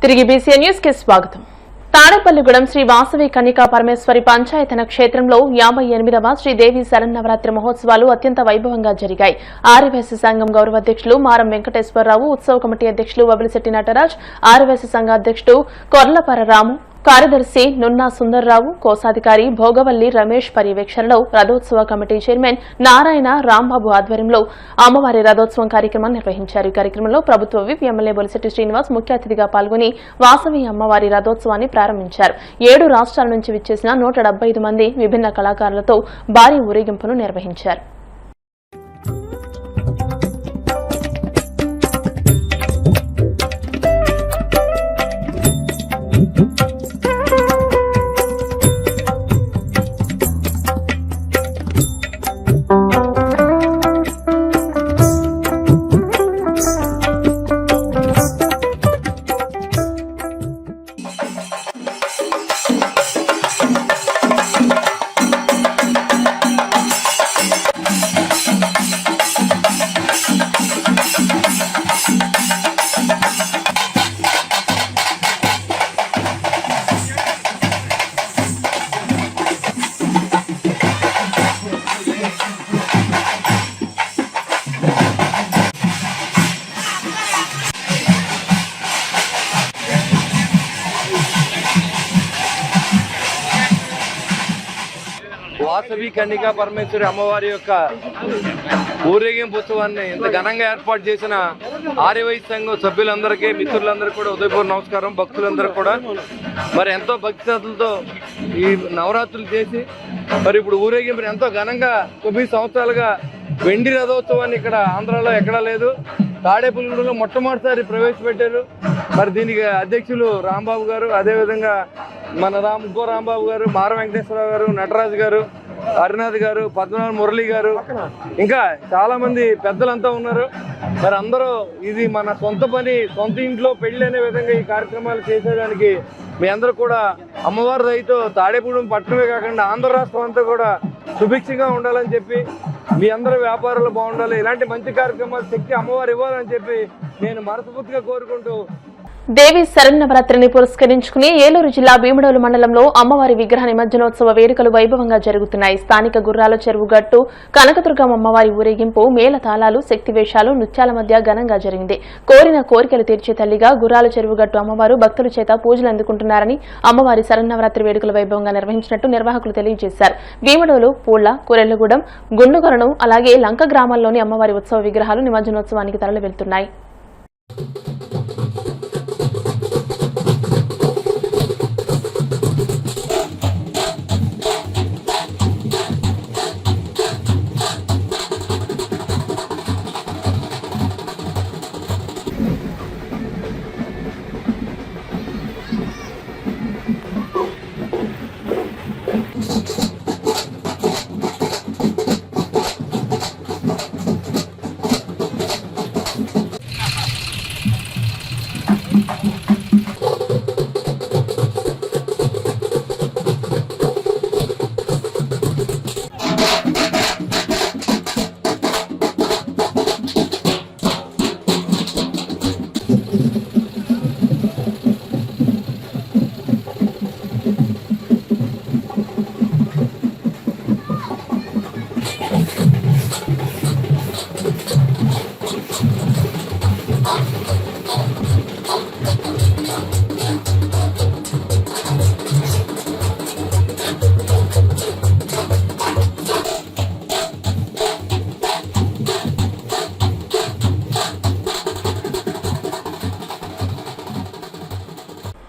తిరిగి BCN news కి స్వాగతం. తాడేపల్లిగూడెం శ్రీ వాసవి కన్యకా పరమేశ్వరి పంచాయతన క్షేత్రంలో 58వ శ్రీదేవి శరన్నవరాత్రి మహోత్సవాలు అత్యంత వైభవంగా జరిగాయి. ఆర్యవేశ సంఘం గౌరవ అధ్యక్షులు మారం వెంకటేశ్వరరావు, ఉత్సవ కమిటీ అధ్యక్షులు వబిలిశెట్టి నటరాజ్, ఆర్యవేశ సంఘ అధ్యక్షుడు కొర్లపర రాము, కార్యదర్శి నున్నా సుందర్రావు, కోశాధికారి భోగవల్లి రమేష్ పర్యవేక్షణలో రథోత్సవ కమిటీ చైర్మన్ నారాయణ రాంబాబు ఆధ్వర్యంలో అమ్మవారి రథోత్సవం కార్యక్రమాన్ని నిర్వహించారు. ఈ కార్యక్రమంలో ప్రభుత్వ విప్ ఎమ్మెల్యే బొలిశెట్టి శ్రీనివాస్ ముఖ్య అతిథిగా పాల్గొని వాసవి అమ్మవారి రథోత్సవాన్ని ప్రారంభించారు. 7 రాష్ట్రాల నుంచి విచ్చేసిన 175 మంది విభిన్న కళాకారులతో భారీ ఊరేగింపును నిర్వహించారు. వాసవి కన్యకా పరమేశ్వరి అమ్మవారి యొక్క ఊరేగింపు ఉత్సవాన్ని ఇంత ఘనంగా ఏర్పాటు చేసిన ఆర్యవైశ్య సంఘం సభ్యులందరికీ, మిత్రులందరికీ కూడా ఉదయపూర్వ నమస్కారం. భక్తులందరికీ కూడా మరి ఎంతో భక్తి శ్రద్ధలతో ఈ నవరాత్రులు చేసి మరి ఇప్పుడు ఊరేగింపుని ఎంతో ఘనంగా 9 సంవత్సరాలుగా వెండి రథోత్సవాన్ని ఇక్కడ ఆంధ్రాలో ఎక్కడా లేదు, తాడేపల్లిగూడెంలో మొట్టమొదటిసారి ప్రవేశపెట్టారు. మరి దీనికి అధ్యక్షులు రాంబాబు గారు, అదేవిధంగా మన రాంబాబు గారు, మారం వెంకటేశ్వరరావు గారు, నటరాజు గారు, హరినాథ్ గారు, పద్మనాభ మురళి గారు, ఇంకా చాలా మంది పెద్దలంతా ఉన్నారు. మరి అందరూ ఇది మన సొంత పని, సొంత ఇంట్లో పెళ్లి అనే విధంగా ఈ కార్యక్రమాలు చేసేదానికి మీ అందరూ కూడా అమ్మవారి దయతో తాడేపల్లిగూడెం పట్టణమే కాకుండా ఆంధ్ర రాష్ట్రం అంతా కూడా సుభిక్షంగా ఉండాలని చెప్పి, మీ అందరూ వ్యాపారాలు బాగుండాలి, ఇలాంటి మంచి కార్యక్రమాలు శక్తి అమ్మవారు ఇవ్వాలని చెప్పి నేను మనస్ఫూర్తిగా కోరుకుంటూ దేవి శరన్నవరాత్రిని పురస్కరించుకుని ఏలూరు జిల్లా భీమడోలు మండలంలో అమ్మవారి విగ్రహ నిమజ్జనోత్సవ వేడుకలు వైభవంగా జరుగుతున్నాయి. స్థానిక గుర్రాల చెరువు గట్టు కనకదుర్గం అమ్మవారి ఊరేగింపు మేళ తాళాలు, శక్తివేషాలు, నృత్యాల మధ్య ఘనంగా జరిగింది. కోరిన కోరికలు తీర్చే తల్లిగా గుర్రాల చెరువు గట్టు అమ్మవారు భక్తుల చేత పూజలు అందుకుంటున్నారని, అమ్మవారి శరన్నవరాత్రి వేడుకలు వైభవంగా నిర్వహించినట్టు నిర్వాహకులు తెలియజేశారు. భీమడోలు, పూళ్ల, కురెల్లగూడెం, గుండుగొరణం అలాగే లంక గ్రామాల్లోని అమ్మవారి ఉత్సవ విగ్రహాలు నిమజ్జనోత్సవానికి తరలి వెళ్తున్నాయి.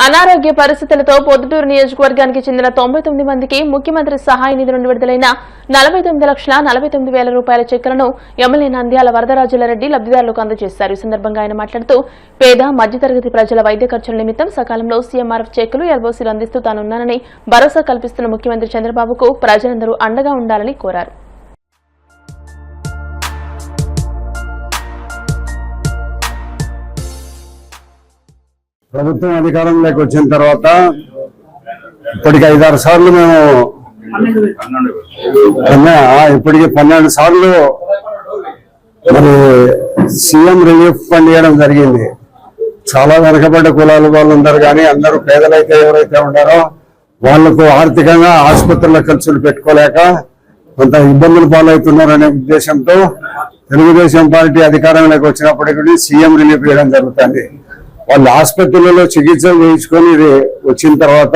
అనారోగ్య పరిస్థితులతో పొద్దుటూరు నియోజకవర్గానికి చెందిన 99 మందికి ముఖ్యమంత్రి సహాయ నిధి నుండి విడుదలైన 49,49,000 రూపాయల చెక్కులను ఎమ్మెల్యే నంద్యాల వరదరాజులరెడ్డి లబ్దిదారులకు అందజేశారు. ఈ సందర్భంగా ఆయన మాట్లాడుతూ పేద మధ్యతరగతి ప్రజల వైద్య ఖర్చుల నిమిత్తం సకాలంలో సీఎంఆర్ఎఫ్ చెక్కులు, ఎల్ఓసీలు అందిస్తూ తానున్నానని భరోసా కల్పిస్తున్న ముఖ్యమంత్రి చంద్రబాబుకు ప్రజలందరూ అండగా ఉండాలని కోరారు. ప్రభుత్వం అధికారంలోకి వచ్చిన తర్వాత ఇప్పటికి 5-6 సార్లు మేము ఇప్పటికి 12 సార్లు మరి సీఎం రిలీఫ్ ఫండ్ ఇవ్వడం జరిగింది. చాలా వెనకబడ్డ కులాల వాళ్ళు ఉన్నారు, కానీ అందరూ పేదలైతే ఎవరైతే ఉన్నారో వాళ్లకు ఆర్థికంగా ఆసుపత్రుల ఖర్చులు పెట్టుకోలేక కొంత ఇబ్బందులు పాలవుతున్నారనే ఉద్దేశంతో తెలుగుదేశం పార్టీ అధికారంలోకి వచ్చినప్పటికీ సీఎం రిలీఫ్ ఇవ్వడం జరుగుతుంది. వాళ్ళు ఆసుపత్రులలో చికిత్స చేయించుకొని వచ్చిన తర్వాత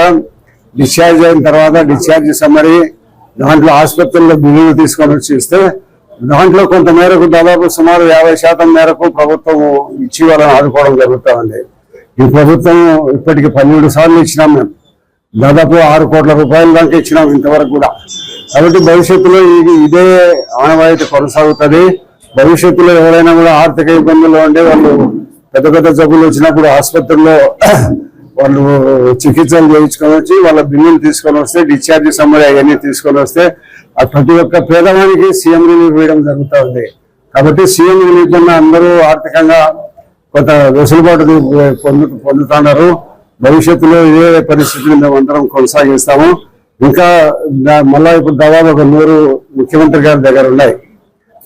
డిశ్చార్జ్ అయిన తర్వాత డిశ్చార్జ్ సమ్మరీ దాంట్లో ఆసుపత్రుల్లో బిల్లులు తీసుకొని వచ్చి ఇస్తే దాంట్లో కొంత మేరకు దాదాపు సుమారు 50% మేరకు ప్రభుత్వం ఇచ్చి వాళ్ళని ఆదుకోవడం జరుగుతుంది. ఈ ప్రభుత్వం ఇప్పటికి 12 సార్లు ఇచ్చినాం. మేము దాదాపు 6 కోట్ల రూపాయల దాకా ఇచ్చినాం ఇంతవరకు కూడా. కాబట్టి భవిష్యత్తులో ఇదే ఆనవాయితీ కొనసాగుతుంది. భవిష్యత్తులో ఎవరైనా కూడా ఆర్థిక ఇబ్బందుల్లో ఉండే వాళ్ళు పెద్ద పెద్ద జబ్బులు వచ్చినప్పుడు ఆసుపత్రుల్లో వాళ్ళు చికిత్సలు చేయించుకొని వచ్చి వాళ్ళ బిల్లులు తీసుకొని వస్తే డిశ్చార్జ్ సమ్మరీ అవన్నీ తీసుకొని వస్తే ప్రతి ఒక్క పేదవానికి సీఎం రిలీఫ్ ఇవ్వడం జరుగుతూ ఉంది. కాబట్టి సీఎం రిలీఫ్ అన్న అందరూ ఆర్థికంగా కొంత వెసులుబాటు పొందుతున్నారు. భవిష్యత్తులో ఇదే పరిస్థితిని మేము అందరం కొనసాగిస్తాము. ఇంకా మళ్ళా ఇప్పుడు దాదాపు ఒక 100 ముఖ్యమంత్రి గారి దగ్గర ఉన్నాయి.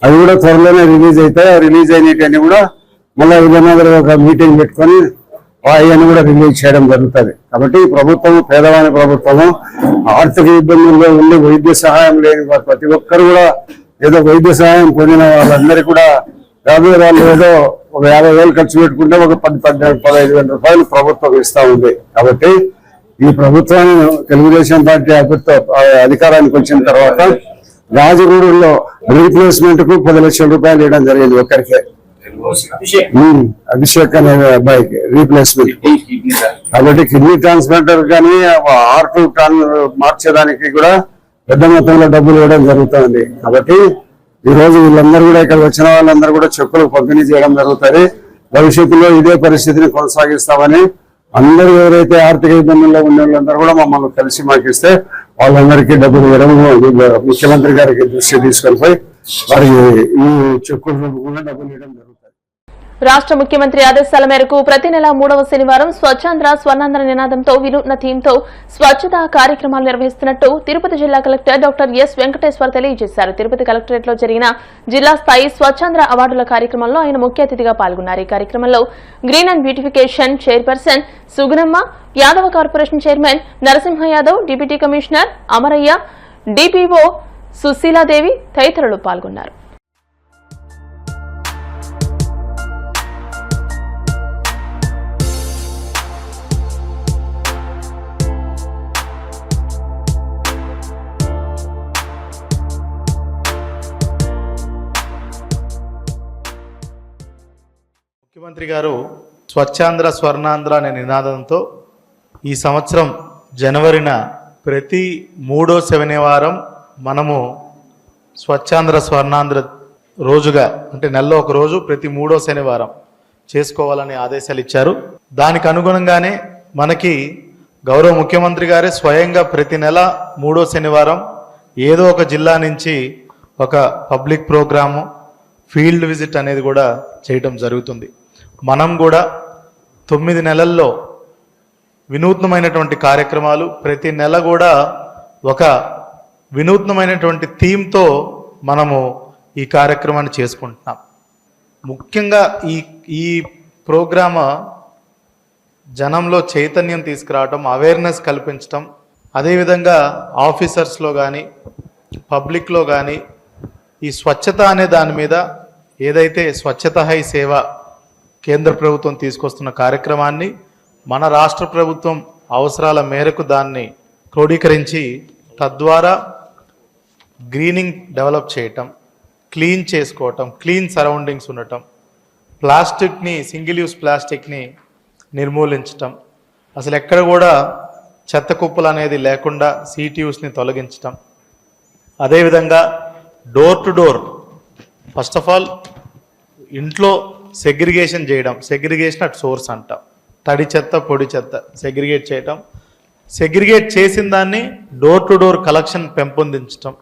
అవి కూడా త్వరలోనే రిలీజ్ అవుతాయి. రిలీజ్ అయినవన్నీ కూడా మళ్ళీ ఏదైనా ఒక మీటింగ్ పెట్టుకొని అవన్నీ కూడా రిలీజ్ చేయడం జరుగుతుంది. కాబట్టి ఈ ప్రభుత్వం పేదవాని ప్రభుత్వము. ఆర్థిక ఇబ్బందుల్లో ఉండి వైద్య సహాయం లేని ప్రతి ఒక్కరు కూడా ఏదో వైద్య సహాయం పొందిన వాళ్ళందరికీ కూడా రాబోయే వాళ్ళు ఏదో ఒక 50,000 ఖర్చు పెట్టుకుంటే ఒక 10-15,000 రూపాయలు ప్రభుత్వం ఇస్తా ఉంది. కాబట్టి ఈ ప్రభుత్వాన్ని తెలుగుదేశం పార్టీ అధికారానికి వచ్చిన తర్వాత రాజగూడలో రీప్లేస్మెంట్ కు 10 లక్షల రూపాయలు ఇవ్వడం జరిగింది ఒక్కరికే. అభిషేక్ అనే అబ్బాయికి రీప్లేస్మెంట్. కాబట్టి కిడ్నీ ట్రాన్స్ప్లాంటర్ కానీ హార్ట్ మార్చేదానికి కూడా పెద్ద మొత్తంలో డబ్బులు ఇవ్వడం జరుగుతుంది. కాబట్టి ఈ రోజు వీళ్ళందరూ కూడా ఇక్కడ వచ్చిన వాళ్ళందరూ కూడా చెక్కులు పంపిణీ చేయడం జరుగుతుంది. భవిష్యత్తులో ఇదే పరిస్థితిని కొనసాగిస్తామని అందరూ ఎవరైతే ఆర్థిక ఇబ్బందుల్లో ఉండే వాళ్ళందరూ కూడా మమ్మల్ని కలిసి మాకిస్తే వాళ్ళందరికీ డబ్బులు ఇవ్వడం ముఖ్యమంత్రి గారికి దృష్టి తీసుకొని పోయి వారికి ఈ చెక్కులు కూడా డబ్బులు ఇవ్వడం జరుగుతుంది. రాష్ట్ర ముఖ్యమంత్రి ఆదేశాల మేరకు ప్రతి నెల 3వ శనివారం స్వచ్ఛాంధ్ర స్వర్ణాంధ్ర నినాదంతో వినూత్న థీమ్తో స్వచ్ఛతా కార్యక్రమాలు నిర్వహిస్తున్నట్టు తిరుపతి జిల్లా కలెక్టర్ డాక్టర్ ఎస్ వెంకటేశ్వర్ తెలియజేశారు. తిరుపతి కలెక్టరేట్ లో జరిగిన జిల్లా స్థాయి స్వచ్ఛాంధ్ర అవార్డుల కార్యక్రమంలో ఆయన ముఖ్య అతిథిగా పాల్గొన్నారు. ఈ కార్యక్రమంలో green and beautification chairperson Sugunamma, Yadava corporation chairman Narasimha Yadav, deputy commissioner Amarayya, DPO Sushila Devi తదితరులు పాల్గొన్నారు. ముఖ్యమంత్రి గారు స్వచ్ఛాంధ్ర స్వర్ణాంధ్ర అనే నినాదంతో ఈ సంవత్సరం జనవరిన ప్రతి 3వ శనివారం మనము స్వచ్ఛాంధ్ర స్వర్ణాంధ్ర రోజుగా, అంటే నెలలో ఒక రోజు ప్రతి 3వ శనివారం చేసుకోవాలని ఆదేశాలు ఇచ్చారు. దానికి అనుగుణంగానే మనకి గౌరవ ముఖ్యమంత్రి గారే స్వయంగా ప్రతి నెల 3వ శనివారం ఏదో ఒక జిల్లా నుంచి ఒక పబ్లిక్ ప్రోగ్రాము, ఫీల్డ్ విజిట్ అనేది కూడా చేయటం జరుగుతుంది. మనం కూడా 9 నెలల్లో వినూత్నమైనటువంటి కార్యక్రమాలు, ప్రతి నెల కూడా ఒక వినూత్నమైనటువంటి థీమ్తో మనము ఈ కార్యక్రమాన్ని చేసుకుంటున్నాం. ముఖ్యంగా ఈ ప్రోగ్రామ్ జనంలో చైతన్యం తీసుకురావటం, అవేర్నెస్ కల్పించటం, అదేవిధంగా ఆఫీసర్స్లో కానీ పబ్లిక్లో కానీ ఈ స్వచ్ఛత అనే దాని మీద ఏదైతే స్వచ్ఛత హై సేవ కేంద్ర ప్రభుత్వం తీసుకొస్తున్న కార్యక్రమాన్ని మన రాష్ట్ర ప్రభుత్వం అవసరాల మేరకు దాన్ని క్రోడీకరించి తద్వారా గ్రీనింగ్ డెవలప్ చేయటం, క్లీన్ చేసుకోవటం, క్లీన్ సరౌండింగ్స్ ఉండటం, ప్లాస్టిక్ని, సింగిల్ యూస్ ప్లాస్టిక్ని నిర్మూలించటం, అసలు ఎక్కడ కూడా చెత్త కుప్పలు అనేది లేకుండా CTUsని తొలగించటం, అదేవిధంగా door to door first of all ఇంట్లో సెగ్రిగేషన్ చేయడం, సెగ్రిగేషన్ అట్ సోర్స్ అంటాం, తడి చెత్త పొడి చెత్త సెగ్రిగేట్ చేయటం, సెగ్రిగేట్ చేసిన దాన్ని డోర్ టు డోర్ కలెక్షన్ పెంపొందించటం,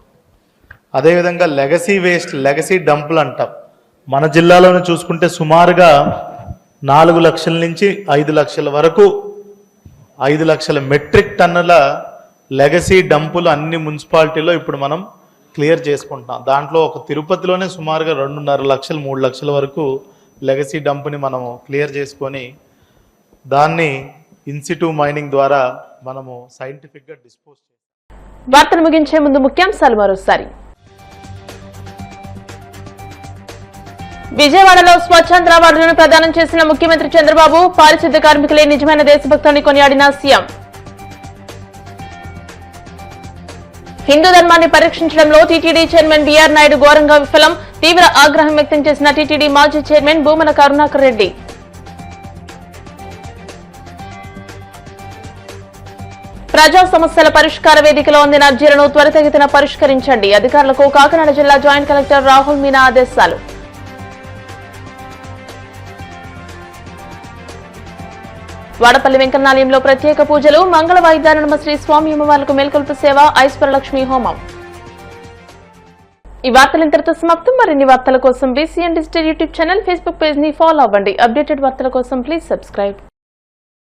అదేవిధంగా లెగసీ వేస్ట్, లెగసీ డంపులు అంటాం. మన జిల్లాలోనే చూసుకుంటే సుమారుగా 4 లక్షల నుంచి 5 లక్షల వరకు 5 లక్షల మెట్రిక్ టన్నుల లెగసీ డంపులు అన్ని మున్సిపాలిటీలో ఇప్పుడు మనం క్లియర్ చేసుకుంటున్నాం. దాంట్లో ఒక తిరుపతిలోనే సుమారుగా 2.5 లక్షలు 3 లక్షల వరకు లెగసీ డంప్ని మనము క్లియర్ చేసుకొని దాన్ని ఇన్సిట్యూ మైనింగ్ ద్వారా మనము సైంటిఫిక్గా డిస్పోజ్ చేస్తాం. వార్తలు ముగించే ముందు ముఖ్యాంశాలు మరోసారి. విజయవాడలో స్వచ్ఛంద అవార్డులను ప్రదానం చేసిన ముఖ్యమంత్రి చంద్రబాబు, పారిశుద్ధ్య కార్మికులే నిజమైన దేశభక్తుని కొనియాడిన సీఎం. హిందూ ధర్మాన్ని పరీక్షించడంలో టీటీడీ చైర్మన్ బీఆర్ నాయుడు ఘోరంగా విఫలం, తీవ్ర ఆగ్రహం వ్యక్తం చేసిన టీటీడీ మాజీ చైర్మన్ భూమన కరుణాకర్ రెడ్డి. ప్రజా సమస్యల పరిష్కార వేదికలో అందిన అర్జీలను త్వరితగతిన పరిష్కరించండి, అధికారులకు కాకినాడ జిల్లా జాయింట్ కలెక్టర్ రాహుల్ మీనా ఆదేశాలు. వాడపల్లి వెంకన్నాలయంలో ప్రత్యేక పూజలు, మంగళ వాయిద్యాల శ్రీ స్వామి అమ్మవార్లకు మేల్కొల్పు సేవ, ఐశ్వర్యలక్ష్మి హోమం. ఈ వార్తలు ఇంతటితో సమాప్తం. మరిన్ని వార్తల కోసం BCN digital YouTube channel, Facebook page ని ఫాలో అవ్వండి. అప్డేటెడ్ వార్తల కోసం ప్లీజ్ సబ్స్క్రైబ్.